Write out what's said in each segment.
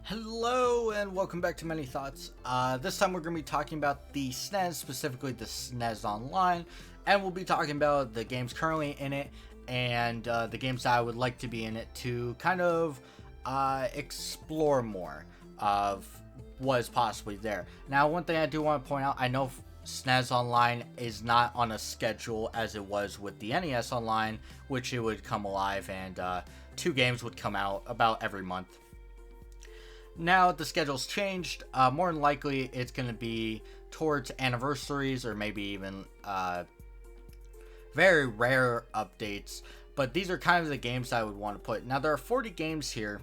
Hello and welcome back to Many Thoughts. This time we're going to be talking about the SNES, specifically the SNES Online, and we'll be talking about the games currently in it and the games that I would like to be in it to kind of explore more of what is possibly there. Now, one thing I do want to point out, I know SNES Online is not on a schedule as it was with the NES Online, which it would come alive and two games would come out about every month. Now the schedule's changed. More than likely, it's going to be towards anniversaries or maybe even very rare updates. But these are kind of the games I would want to put. Now there are 40 games here.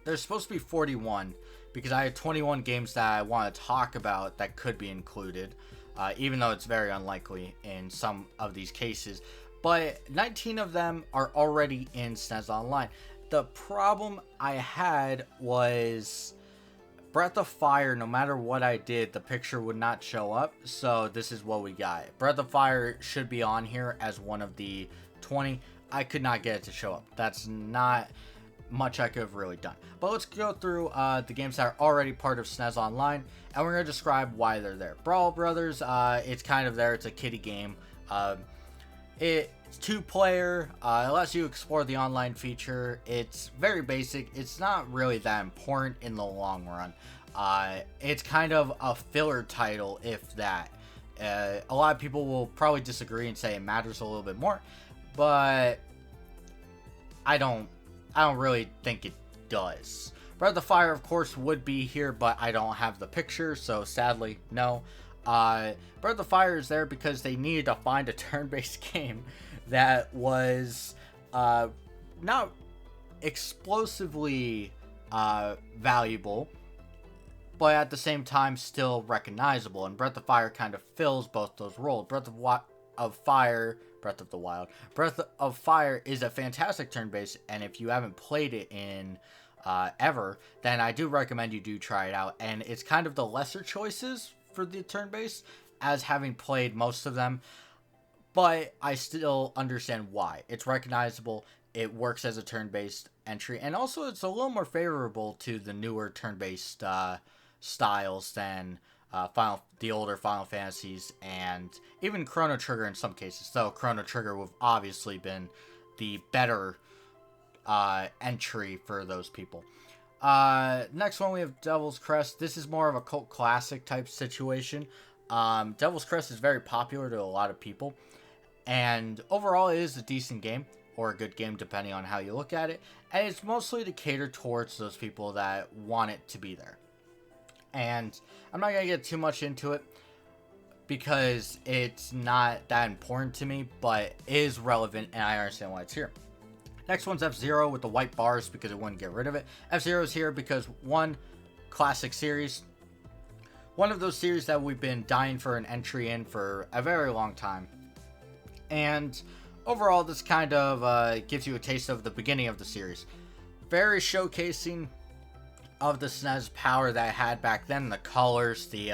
There's supposed to be 41 because I had 21 games that I want to talk about that could be included, even though it's very unlikely in some of these cases. But 19 of them are already in SNES Online. The problem I had was Breath of Fire, no matter what I did, the picture would not show up. So this is what we got. Breath of Fire should be on here as one of the 20. I could not get it to show up. That's not much I could have really done. But let's go through the games that are already part of SNES Online, and we're going to describe why they're there. Brawl Brothers, it's kind of there. It's a kiddie game. It's two-player, it lets you explore the online feature. It's very basic. It's not really that important in the long run. It's kind of a filler title, if that. A lot of people will probably disagree and say it matters a little bit more, but I don't really think it does. Breath of Fire, of course, would be here, but I don't have the picture, so sadly, no. Breath of Fire is there because they needed to find a turn-based game that was not explosively valuable, but at the same time still recognizable. And Breath of Fire kind of fills both those roles. Breath of Fire is a fantastic turn-based, and if you haven't played it in ever, then I do recommend you do try it out. And it's kind of the lesser choices for the turn-based, as having played most of them, but I still understand why. It's recognizable, it works as a turn-based entry, and also it's a little more favorable to the newer turn-based styles than the older Final Fantasies and even Chrono Trigger in some cases, though Chrono Trigger would have obviously been the better entry for those people. Next one, we have Devil's Crest. This is more of a cult classic type situation. Devil's Crest is very popular to a lot of people, and overall it is a decent game, or a good game depending on how you look at it, and it's mostly to cater towards those people that want it to be there. And I'm not going to get too much into it because it's not that important to me, but it is relevant and I understand why it's here. Next one's F-Zero with the white bars because it wouldn't get rid of it. F-Zero is here because, one, classic series. One of those series that we've been dying for an entry in for a very long time. And overall, this kind of gives you a taste of the beginning of the series. Very showcasing of the SNES power that it had back then. The colors, the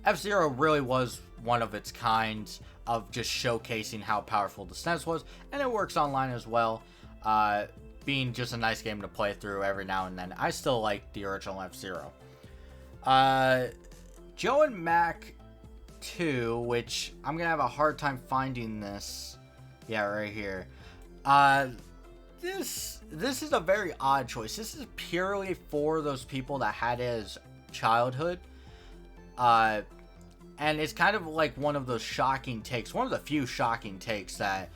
F-Zero really was one of its kind of just showcasing how powerful the SNES was. And it works online as well. Being just a nice game to play through every now and then. I still like the original F-Zero. Joe and Mac 2, which I'm gonna have a hard time finding this. Yeah, right here. This is a very odd choice. This is purely for those people that had it as childhood. And it's kind of like one of those shocking takes. One of the few shocking takes that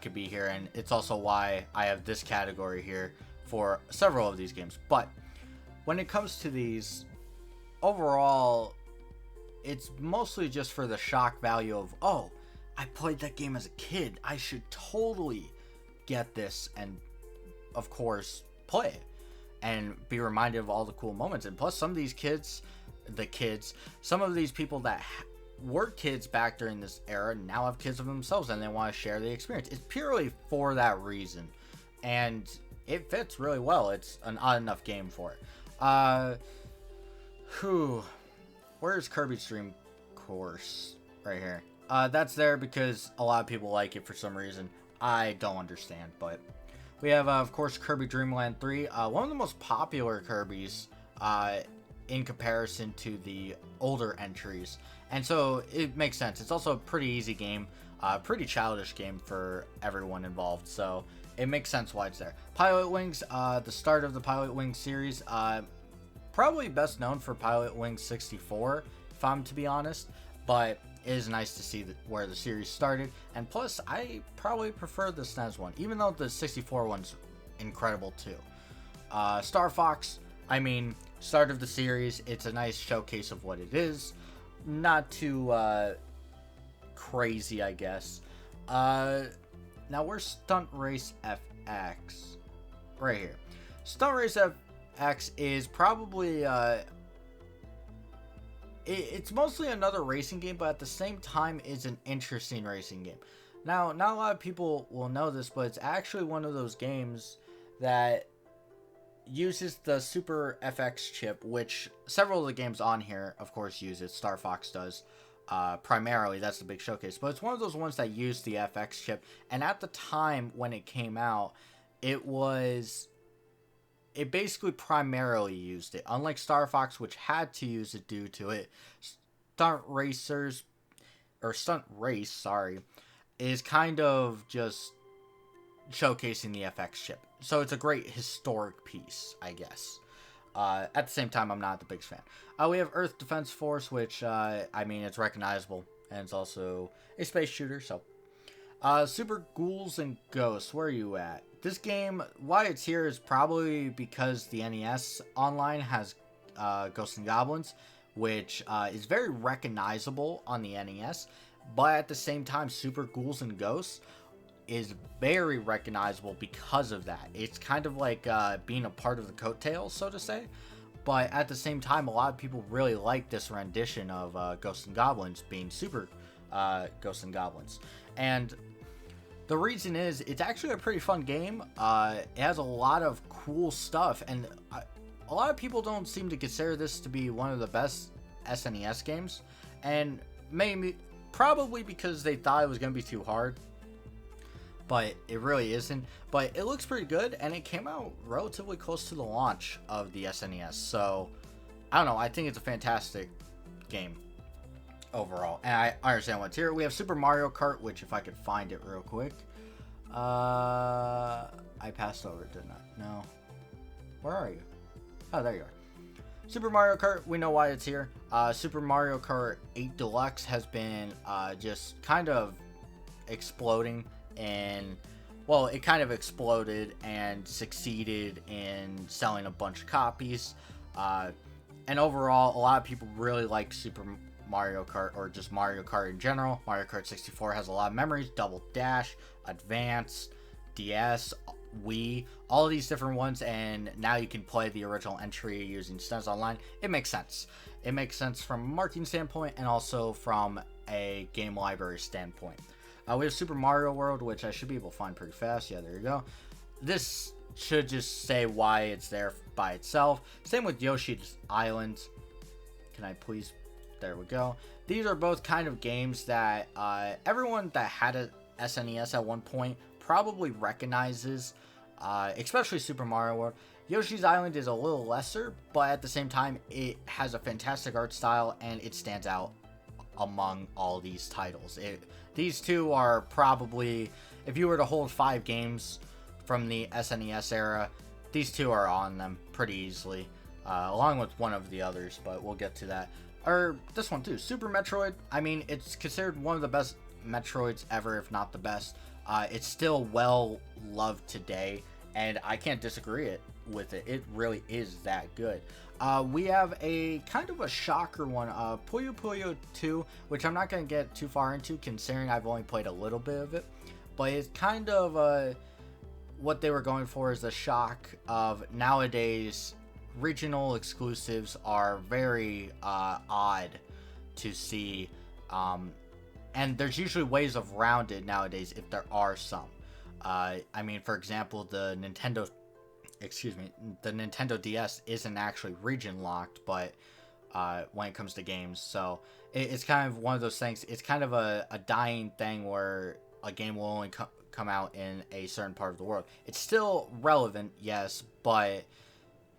could be here, and it's also why I have this category here for several of these games. But when it comes to these, overall, it's mostly just for the shock value of, oh, I played that game as a kid, I should totally get this and, of course, play it and be reminded of all the cool moments. And plus, some of these some of these people that were kids back during this era now have kids of themselves and they want to share the experience. It's purely for that reason, and it fits really well. It's an odd enough game for it. Where's Kirby's Dream Course? Right here. That's there because a lot of people like it for some reason. I don't understand, but We have, of course, Kirby Dream Land 3, one of the most popular Kirby's in comparison to the older entries. And so it makes sense. It's also a pretty easy game, pretty childish game for everyone involved. So it makes sense why it's there. Pilot Wings, the start of the Pilot Wings series, probably best known for Pilot Wings 64, if I'm to be honest. But it is nice to see where the series started. And plus, I probably prefer the SNES one, even though the 64 one's incredible too. Star Fox, I mean, start of the series, it's a nice showcase of what it is. Not too crazy, I guess. Now where's Stunt Race FX? Right here. Stunt Race FX is probably it's mostly another racing game, but at the same time it's an interesting racing game. Now, not a lot of people will know this, but it's actually one of those games that uses the Super FX chip, which several of the games on here, of course, use it. Star Fox does. Primarily, that's the big showcase. But it's one of those ones that use the FX chip. And at the time when it came out, it basically primarily used it. Unlike Star Fox, which had to use it due to it, Stunt Race, sorry, is kind of just showcasing the FX chip. So it's a great historic piece, I guess. At the same time, I'm not the biggest fan. We have Earth Defense Force, which, I mean, it's recognizable. And it's also a space shooter, so. Super Ghouls and Ghosts, where are you at? This game, why it's here is probably because the NES Online has Ghosts and Goblins, which is very recognizable on the NES. But at the same time, Super Ghouls and Ghosts is very recognizable because of that. It's kind of like being a part of the coattails, so to say. But at the same time, a lot of people really like this rendition of Ghosts and Goblins being Super Ghosts and Goblins. And the reason is, it's actually a pretty fun game. It has a lot of cool stuff, and a lot of people don't seem to consider this to be one of the best SNES games. And probably because they thought it was going to be too hard. But it really isn't. But it looks pretty good, and it came out relatively close to the launch of the SNES. So, I don't know. I think it's a fantastic game overall. And I understand what's here. We have Super Mario Kart, which if I could find it real quick. I passed over it, didn't I? No. Where are you? Oh, there you are. Super Mario Kart, we know why it's here. Super Mario Kart 8 Deluxe has been just kind of exploding. And, well, it kind of exploded and succeeded in selling a bunch of copies. And overall, a lot of people really like Super Mario Kart, or just Mario Kart in general. Mario Kart 64 has a lot of memories. Double Dash, Advance, DS, Wii, all of these different ones. And now you can play the original entry using SNES Online. It makes sense. It makes sense from a marketing standpoint and also from a game library standpoint. We have Super Mario World, which I should be able to find pretty fast. Yeah, there you go. This should just say why it's there by itself. Same with Yoshi's Island. Can I please? There we go. These are both kind of games that everyone that had a SNES at one point probably recognizes, especially Super Mario World. Yoshi's Island is a little lesser, but at the same time, it has a fantastic art style, and it stands out among all these titles. These two are probably, if you were to hold 5 games from the SNES era, these two are on them pretty easily, along with one of the others, but we'll get to that. Or this one too, Super Metroid. I mean, it's considered one of the best Metroids ever, if not the best. It's still well loved today, and I can't disagree with it. It really is that good. We have a kind of a shocker one, Puyo Puyo 2, which I'm not going to get too far into considering I've only played a little bit of it. But it's kind of what they were going for is the shock of nowadays regional exclusives are very odd to see. And there's usually ways around it nowadays if there are some. I mean, for example, the Nintendo DS isn't actually region locked, but when it comes to games, so it's kind of one of those things. It's kind of a dying thing where a game will only come come out in a certain part of the world. It's still relevant, yes, but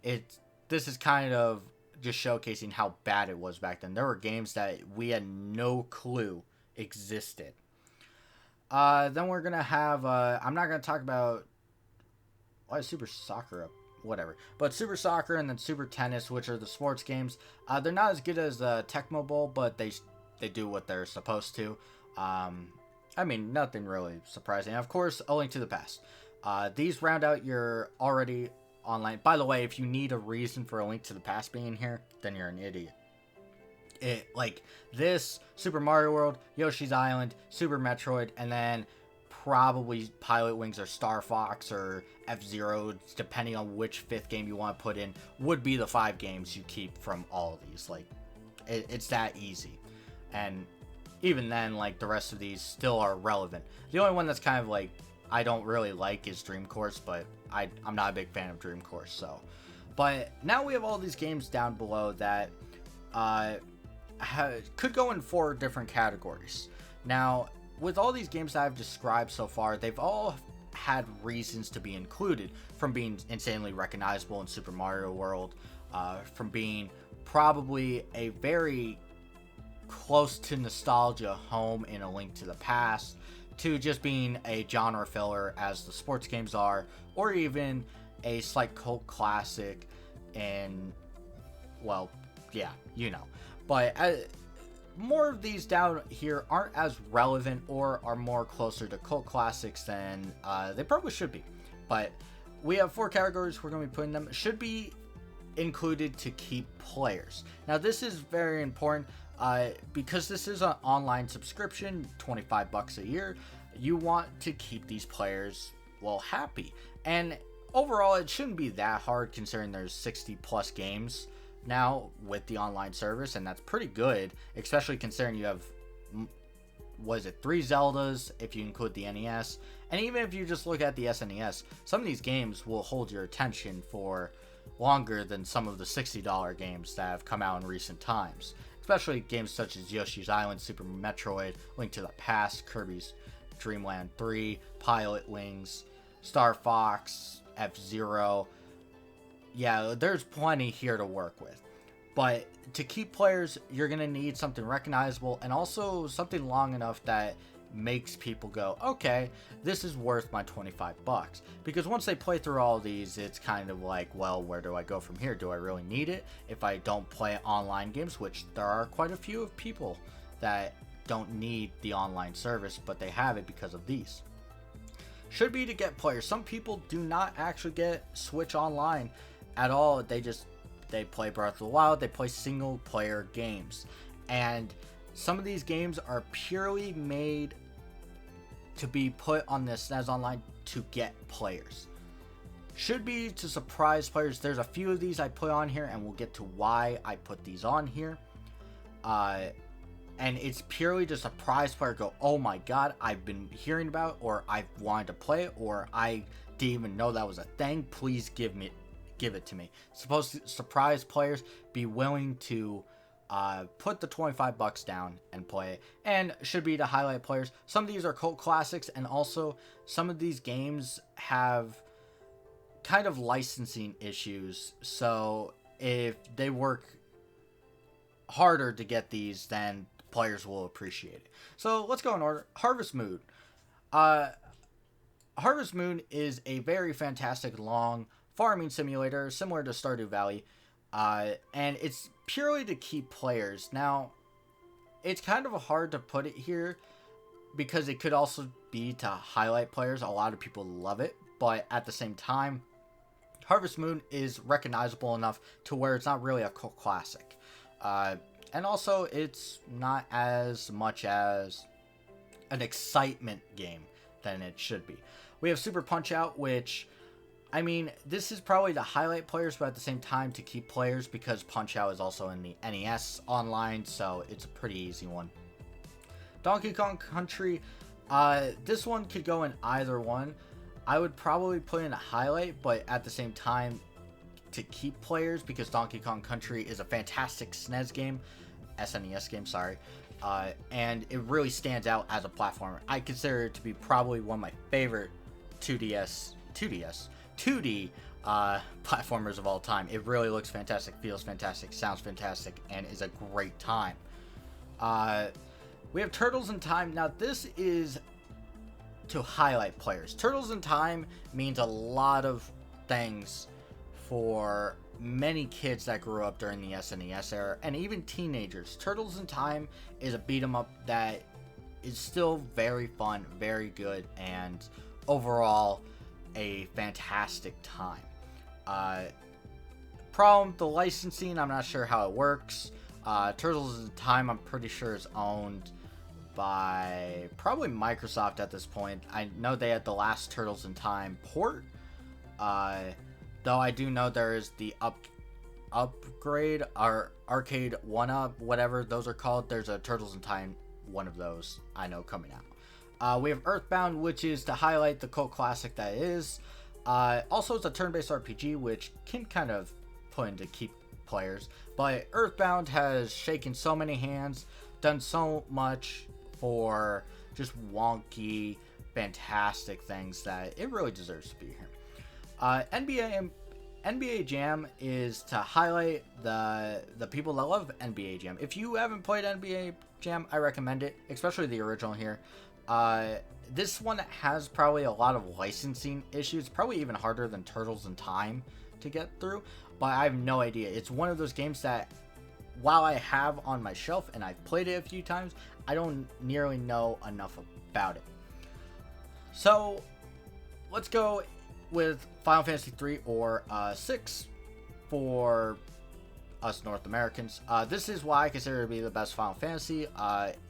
this is kind of just showcasing how bad it was back then. There were games that we had no clue existed. Then we're gonna have I'm not gonna talk about why is Super Soccer up, whatever, but Super Soccer and then Super Tennis, which are the sports games. They're not as good as Tecmo Bowl, but they do what they're supposed to. I mean, nothing really surprising. Of course, A Link to the Past. These round out your already online. By the way, if you need a reason for A Link to the Past being here, then you're an idiot. Like this, Super Mario World, Yoshi's Island, Super Metroid, and then probably Pilot Wings or Star Fox or F-Zero, depending on which 5th game you want to put in, would be the 5 games you keep from all of these. Like, it's that easy. And even then, like, the rest of these still are relevant. The only one that's kind of like I don't really like is Dream Course, but I'm not a big fan of Dream Course. So, but now we have all these games down below that could go in 4 different categories. Now, with all these games that I've described so far, they've all had reasons to be included, from being insanely recognizable in Super Mario World, from being probably a very close to nostalgia home in A Link to the Past, to just being a genre filler as the sports games are, or even a slight cult classic. And, well, yeah, you know. But more of these down here aren't as relevant or are more closer to cult classics than they probably should be. But we have 4 categories we're going to be putting them. Should be included to keep players. Now, this is very important because this is an online subscription, $25 a year. You want to keep these players, well, happy. And overall, it shouldn't be that hard considering there's 60 plus games now with the online service, and that's pretty good, especially considering you have, was it 3 Zeldas if you include the NES, and even if you just look at the SNES, some of these games will hold your attention for longer than some of the $60 games that have come out in recent times, especially games such as Yoshi's Island, Super Metroid, Link to the Past, Kirby's Dream Land 3, Pilot Wings, Star Fox, F-Zero. Yeah, there's plenty here to work with. But to keep players, you're going to need something recognizable and also something long enough that makes people go, okay, this is worth my $25. Because once they play through all these, it's kind of like, well, where do I go from here? Do I really need it? If I don't play online games, which there are quite a few of people that don't need the online service, but they have it because of these. Should be to get players. Some people do not actually get Switch Online at all. They play Breath of the Wild, they play single player games, and some of these games are purely made to be put on the SNES Online to get players. Should be to surprise players. There's a few of these I put on here, and we'll get to why I put these on here. And it's purely to surprise player, go, oh my god, I've been hearing about, or I've wanted to play it, or I didn't even know that was a thing. Please give it to me. Supposed to surprise players, be willing to put the $25 down and play it. And should be to highlight players. Some of these are cult classics, and also some of these games have kind of licensing issues. So if they work harder to get these, then players will appreciate it. So let's go in order. Harvest Moon. Harvest Moon is a very fantastic long farming simulator similar to Stardew Valley, and it's purely to keep players. Now, it's kind of hard to put it here because it could also be to highlight players. A lot of people love it, but at the same time, Harvest Moon is recognizable enough to where it's not really a cult classic. And also, it's not as much as an excitement game than it should be. We have Super Punch-Out, which, I mean, this is probably to highlight players, but at the same time to keep players, because Punch-Out is also in the NES Online, so it's a pretty easy one. Donkey Kong Country, this one could go in either one. I would probably put in a highlight, but at the same time, to keep players, because Donkey Kong Country is a fantastic SNES game, sorry, and it really stands out as a platformer. I consider it to be probably one of my favorite 2D platformers of all time. It really looks fantastic, feels fantastic, sounds fantastic, and is a great time. We have Turtles in Time. Now, this is to highlight players. Turtles in Time means a lot of things for many kids that grew up during the SNES era, and even teenagers. Turtles in Time is a beat 'em up that is still very fun, very good, and overall a fantastic time. Problem, the licensing, I'm not sure how it works. Turtles in Time, I'm pretty sure, is owned by probably Microsoft at this point. I know they had the last Turtles in Time port, though I do know there is the upgrade or arcade 1-up, whatever those are called. There's a Turtles in Time, one of those I know coming out. We have Earthbound, which is to highlight the cult classic that it is. Also, it's a turn-based RPG, which can kind of put into keep players. But Earthbound has shaken so many hands, done so much for just wonky, fantastic things that it really deserves to be here. NBA Jam is to highlight the people that love NBA Jam. If you haven't played NBA Jam, I recommend it, especially the original here. This one has probably a lot of licensing issues, probably even harder than Turtles in Time to get through, but I have no idea. It's one of those games that, while I have on my shelf and I've played it a few times, I don't nearly know enough about it. So let's go with Final Fantasy 3 or 6 for us North Americans. This is why I consider it to be the best Final Fantasy.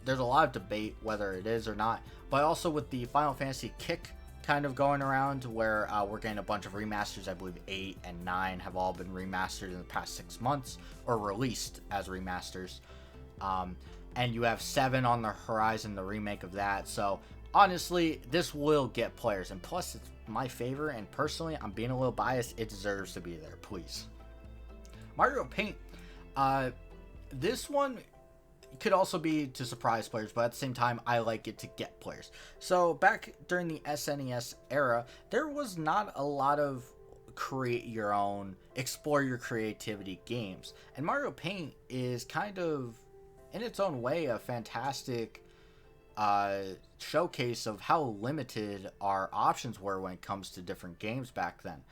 There's a lot of debate whether it is or not, but also with the Final Fantasy kick kind of going around where we're getting a bunch of remasters. I believe 8 and 9 have all been remastered in the past 6 months, or released as remasters. And you have 7 on the horizon, the remake of that. So honestly, this will get players, and plus it's my favorite, and personally, I'm being a little biased, it deserves to be there, please. Mario Paint, this one could also be to surprise players, but at the same time, I like it to get players. So back during the SNES era, there was not a lot of create your own, explore your creativity games, and Mario Paint is kind of, in its own way, a fantastic showcase of how limited our options were when it comes to different games back then.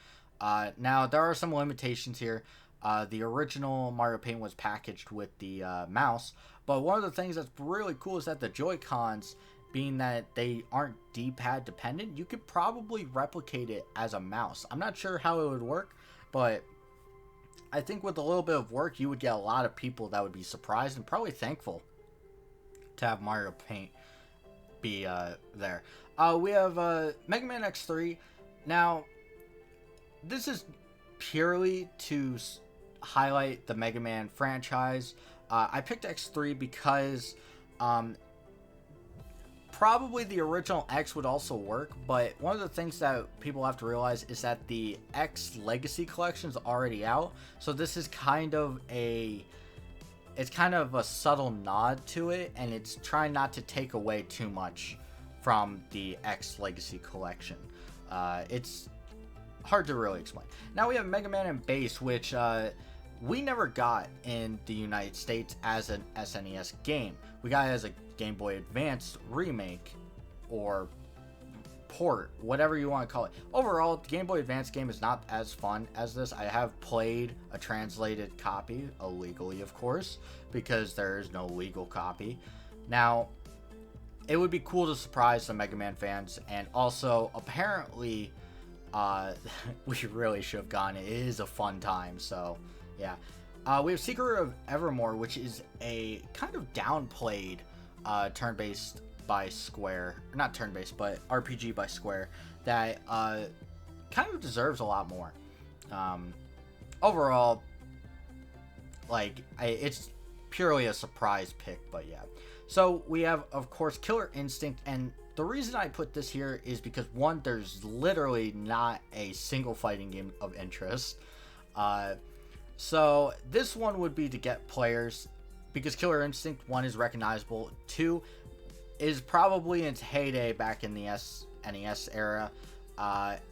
Now, there are some limitations here. The original Mario Paint was packaged with the mouse, but one of the things that's really cool is that the Joy-Cons, being that they aren't D-pad dependent, you could probably replicate it as a mouse. I'm not sure how it would work, but I think with a little bit of work, you would get a lot of people that would be surprised and probably thankful to have Mario Paint be there. We have Mega Man X3. Now, this is purely to highlight the Mega Man franchise. I picked X3 because probably the original X would also work, but one of the things that people have to realize is that the X Legacy Collection is already out, so this is kind of a subtle nod to it, and it's trying not to take away too much from the X Legacy Collection. It's hard to really explain. Now we have Mega Man and Bass, which we never got in the United States as an SNES game. We got it as a Game Boy Advance remake or port, whatever you want to call it. Overall, the Game Boy Advance game is not as fun as this. I have played a translated copy, illegally of course, because there is no legal copy. Now, it would be cool to surprise some Mega Man fans, and also apparently we really should have gone. It is a fun time, so yeah. We have Secret of Evermore, which is a kind of downplayed turn-based by Square, not turn-based, but RPG by Square, that kind of deserves a lot more. Overall, like, it's purely a surprise pick, but yeah. So we have, of course, Killer Instinct, and the reason I put this here is because, one, there's literally not a single fighting game of interest. So this one would be to get players. because Killer Instinct, 1, is recognizable, 2, is probably in its heyday back in the SNES era,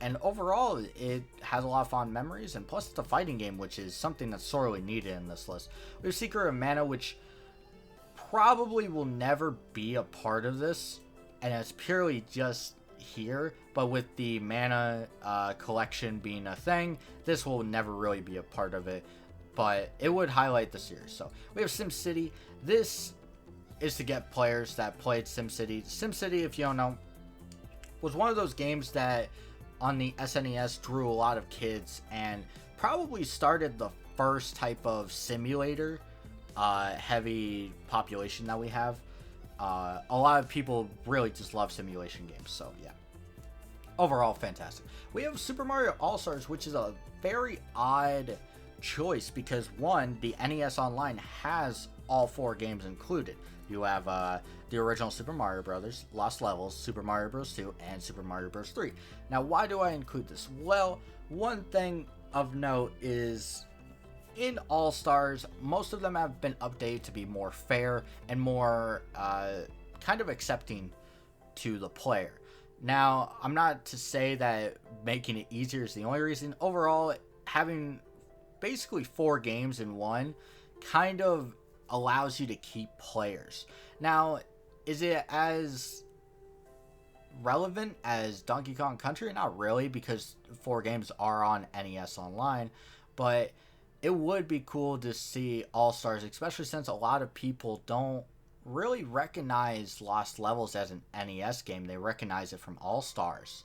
and overall it has a lot of fond memories, and plus it's a fighting game, which is something that's sorely needed in this list. We have Secret of Mana, which probably will never be a part of this, and it's purely just here, but with the mana collection being a thing, this will never really be a part of it, but it would highlight the series. So we have SimCity. This is to get players that played SimCity. SimCity, if you don't know, was one of those games that on the SNES drew a lot of kids and probably started the first type of simulator heavy population that we have. A lot of people really just love simulation games, so yeah. Overall, fantastic. We have Super Mario All-Stars, which is a very odd choice because, one, the NES Online has all 4 games included. You have the original Super Mario Bros., Lost Levels, Super Mario Bros. 2, and Super Mario Bros. 3. Now, why do I include this? Well, one thing of note is in All-Stars, most of them have been updated to be more fair and more kind of accepting to the player. Now, I'm not to say that making it easier is the only reason. Overall, having basically 4 games in one kind of allows you to keep players. Now, is it as relevant as Donkey Kong Country? Not really, because 4 games are on NES Online, but it would be cool to see All-Stars, especially since a lot of people don't really recognize Lost Levels as an NES game. They recognize it from All-Stars,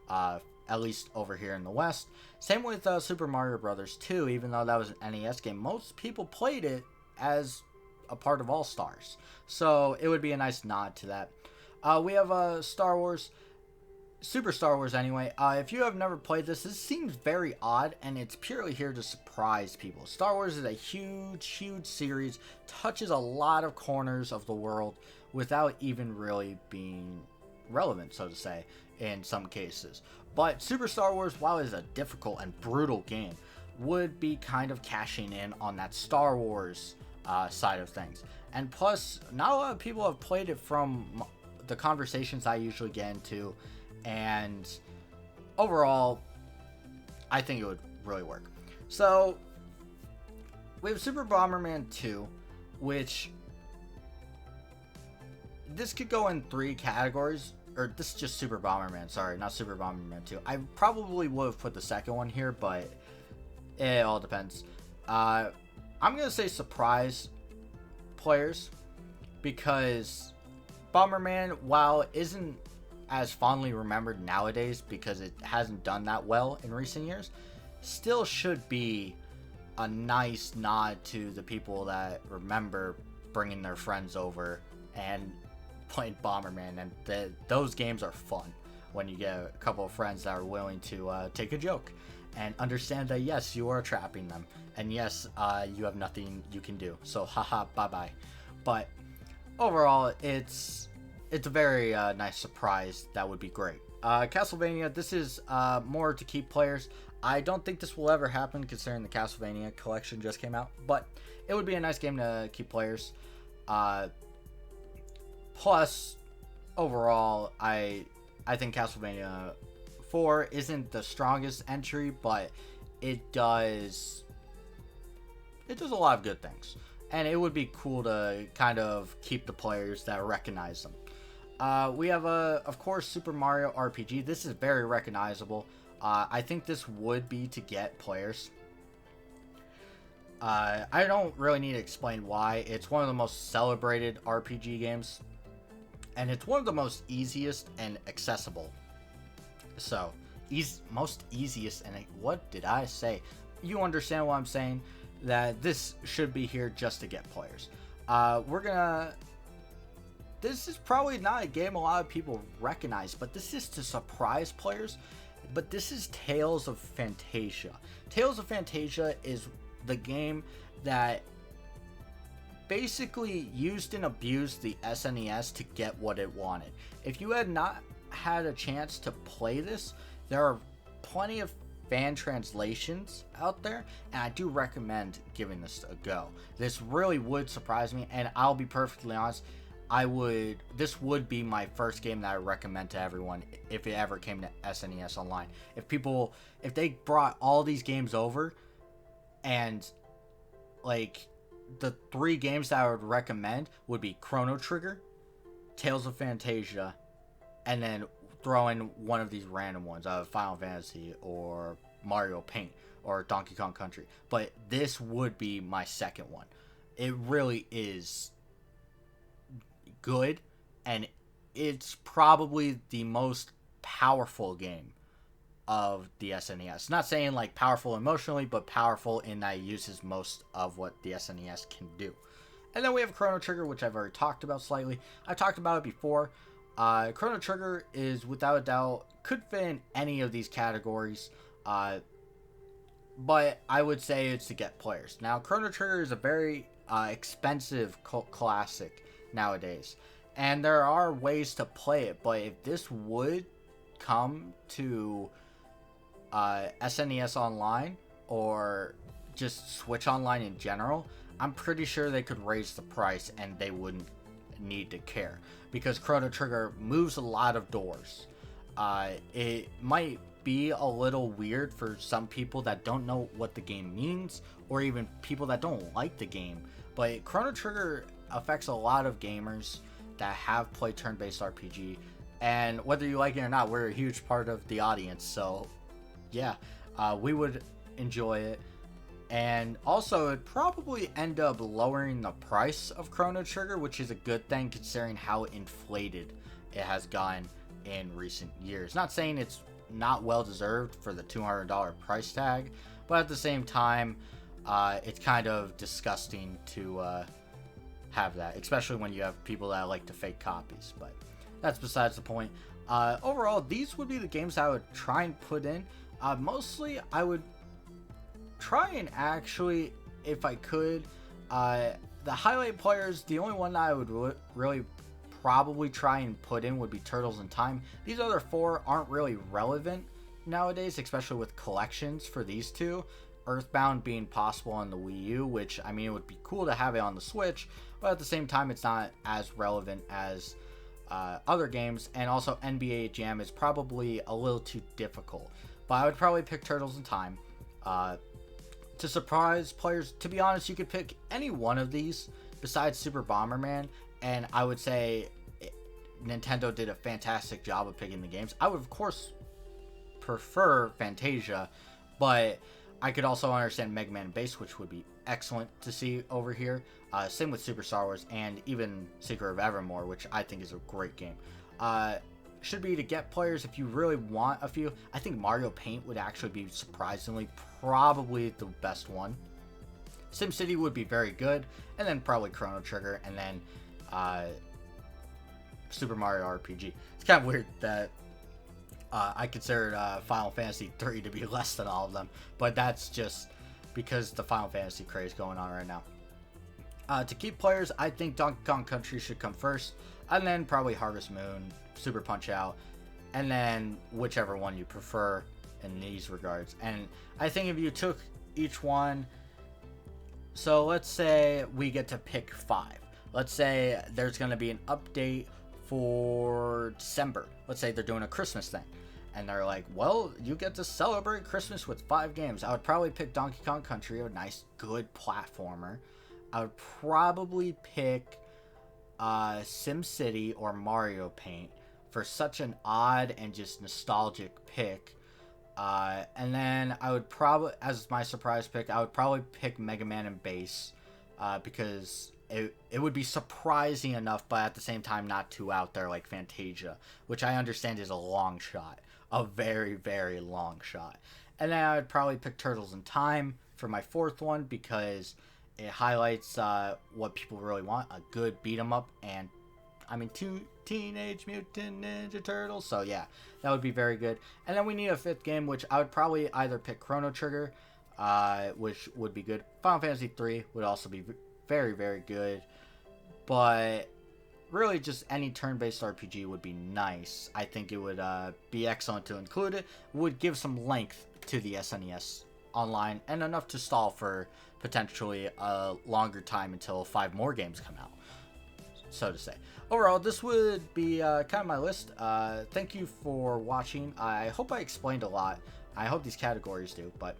at least over here in the West. Same with Super Mario Bros. 2, even though that was an NES game. Most people played it as a part of All-Stars, so it would be a nice nod to that. We have Star Wars, Super Star Wars anyway. If you have never played this seems very odd, and it's purely here to surprise people. Star Wars is a huge series, touches a lot of corners of the world without even really being relevant, so to say, in some cases. But Super Star Wars, while it is a difficult and brutal game, would be kind of cashing in on that Star Wars side of things. And plus, not a lot of people have played it from the conversations I usually get into, and overall, I think it would really work. So, we have Super Bomberman 2, which this could go in 3 categories, or this is just Super Bomberman, sorry, not Super Bomberman 2. I probably would have put the second one here, but it all depends. I'm going to say surprise players, because Bomberman, while it isn't as fondly remembered nowadays because it hasn't done that well in recent years, still should be a nice nod to the people that remember bringing their friends over and playing Bomberman. And those games are fun when you get a couple of friends that are willing to take a joke and understand that yes, you are trapping them, and yes, you have nothing you can do, so haha, bye bye. But overall, it's a very nice surprise that would be great. Castlevania, this is more to keep players. I don't think this will ever happen considering the Castlevania collection just came out, but it would be a nice game to keep players. Plus, overall, I think Castlevania 4 isn't the strongest entry, but it does a lot of good things, and it would be cool to kind of keep the players that recognize them. We have, of course, Super Mario RPG. This is very recognizable. I think this would be to get players. I don't really need to explain why. It's one of the most celebrated RPG games, and it's one of the most easiest and accessible. So, most easiest, and what did I say? You understand what I'm saying, that this should be here just to get players. This is probably not a game a lot of people recognize, but this is to surprise players. But this is Tales of Fantasia. Tales of Fantasia is the game that basically used and abused the SNES to get what it wanted. If you had not had a chance to play this, there are plenty of fan translations out there, and I do recommend giving this a go. This really would surprise me, and I'll be perfectly honest, this would be my first game that I recommend to everyone if it ever came to SNES Online. If they brought all these games over, and like the 3 games that I would recommend would be Chrono Trigger, Tales of Fantasia, and then throw in one of these random ones, Final Fantasy or Mario Paint or Donkey Kong Country. But this would be my second one. It really is good, and it's probably the most powerful game of the SNES. Not saying like powerful emotionally, but powerful in that it uses most of what the SNES can do. And then we have Chrono Trigger, which I've already talked about slightly. I talked about it before. Chrono Trigger is, without a doubt, could fit in any of these categories. But I would say it's to get players. Now, Chrono Trigger is a very expensive cult classic nowadays. And there are ways to play it. But if this would come to SNES Online or just Switch Online in general, I'm pretty sure they could raise the price and they wouldn't need to care, because Chrono Trigger moves a lot of doors. It might be a little weird for some people that don't know what the game means, or even people that don't like the game, but Chrono Trigger affects a lot of gamers that have played turn-based RPG, and whether you like it or not, we're a huge part of the audience, so yeah, we would enjoy it. And also, it'd probably end up lowering the price of Chrono Trigger, which is a good thing considering how inflated it has gotten in recent years. Not saying it's not well deserved for the $200 price tag, but at the same time, it's kind of disgusting to have that, especially when you have people that like to fake copies. But that's besides the point. Overall, these would be the games I would try and put in. Mostly, I would try and actually, if I could, the highlight players, the only one that I would really probably try and put in would be Turtles in Time. These other 4 aren't really relevant nowadays, especially with collections for these 2. Earthbound being possible on the Wii U, which, I mean, it would be cool to have it on the Switch, but at the same time, it's not as relevant as other games, and also NBA Jam is probably a little too difficult. But I would probably pick Turtles in Time. To surprise players, to be honest, you could pick any one of these besides Super Bomberman, and I would say Nintendo did a fantastic job of picking the games. I would, of course, prefer Fantasia, but I could also understand Mega Man Base, which would be excellent to see over here. Same with Super Star Wars and even Secret of Evermore, which I think is a great game. Should be to get players if you really want a few. I think Mario Paint would actually be surprisingly probably the best one. SimCity would be very good, and then probably Chrono Trigger, and then Super Mario RPG. It's kind of weird that I considered Final Fantasy 3 to be less than all of them, but that's just because the Final Fantasy craze going on right now. To keep players, I think Donkey Kong Country should come first, and then probably Harvest Moon, Super Punch-Out, and then whichever one you prefer in these regards. And I think if you took each one, so let's say we get to pick 5. Let's say there's going to be an update for December. Let's say they're doing a Christmas thing, and they're like, well, you get to celebrate Christmas with 5 games. I would probably pick Donkey Kong Country, a nice, good platformer. I would probably pick SimCity or Mario Paint for such an odd and just nostalgic pick. And then I would probably, as my surprise pick, I would probably pick Mega Man and Bass, because it would be surprising enough, but at the same time not too out there like Fantasia, which I understand is a long shot. A very, very long shot. And then I would probably pick Turtles in Time for my 4th one, because it highlights what people really want, a good beat 'em up, and I mean, 2 Teenage Mutant Ninja Turtles, so yeah, that would be very good. And then we need a 5th game, which I would probably either pick Chrono Trigger, which would be good. Final Fantasy 3 would also be very, very good, but really just any turn-based RPG would be nice. I think it would be excellent to include it. Would give some length to the SNES online, and enough to stall for potentially a longer time until 5 more games come out, so to say. Overall, this would be kind of my list. Thank you for watching. I hope I explained a lot. I hope these categories do, but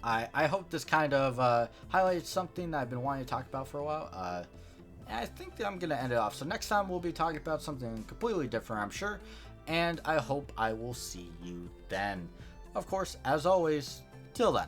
I hope this kind of highlights something that I've been wanting to talk about for a while. And I think that I'm going to end it off. So next time we'll be talking about something completely different, I'm sure. And I hope I will see you then. Of course, as always, till then.